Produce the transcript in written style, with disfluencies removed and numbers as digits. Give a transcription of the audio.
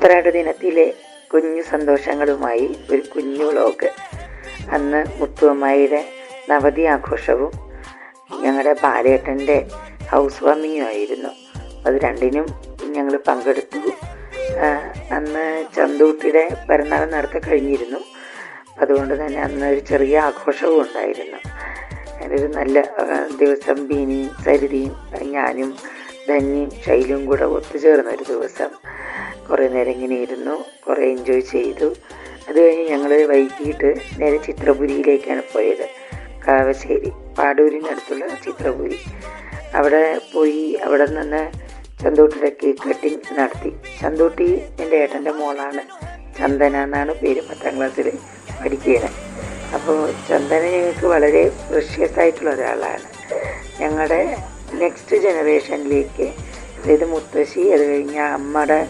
ഉത്രാട ദിനത്തിലെ കുഞ്ഞു സന്തോഷങ്ങളുമായി ഒരു കുഞ്ഞു വ്ളോഗ്. അന്ന് മുത്തുഅമ്മായിയുടെ നവതി ആഘോഷവും ഞങ്ങളുടെ ബാലേട്ടൻ്റെ ഹൗസ് വാമിങ്ങും ആയിരുന്നു. അത് രണ്ടിനും ഞങ്ങൾ പങ്കെടുത്തു. അന്ന് ചന്തൂട്ടിയുടെ പിറന്നാൾ നടത്തി കഴിഞ്ഞിരുന്നു. അതുകൊണ്ട് തന്നെ അന്ന് ഒരു ചെറിയ ആഘോഷവും ഉണ്ടായിരുന്നു. ഒരു നല്ല ദിവസം ബീനിയും സരിതയും ഞാനും ധന്യയും ശൈലും കൂടെ ഒത്തുചേർന്നൊരു ദിവസം. കുറേ നേരം ഇങ്ങനെ ഇരുന്നു, കുറേ എൻജോയ് ചെയ്തു. അത് കഴിഞ്ഞ് ഞങ്ങൾ വൈകിട്ട് നേരെ ചിത്രപുരിയിലേക്കാണ് പോയത്. കാവശ്ശേരി പാടൂരിനടുത്തുള്ള ചിത്രപുരി. അവിടെ പോയി അവിടെ നിന്ന് ചന്തൂട്ടിയുടെ കേക്ക് കട്ടിങ് നടത്തി. ചന്തൂട്ടി എൻ്റെ ഏട്ടൻ്റെ മോളാണ്, ചന്ദന എന്നാണ് പേര്. 10ാം ക്ലാസ്സിൽ പഠിക്കുകയാണ്. അപ്പോൾ ചന്ദന ഞങ്ങൾക്ക് വളരെ പ്രഷ്യസ് ആയിട്ടുള്ള ഒരാളാണ്. ഞങ്ങളുടെ നെക്സ്റ്റ് ജനറേഷനിലേക്ക്, അതായത് മുത്തശ്ശി, അത് കഴിഞ്ഞ അമ്മയുടെ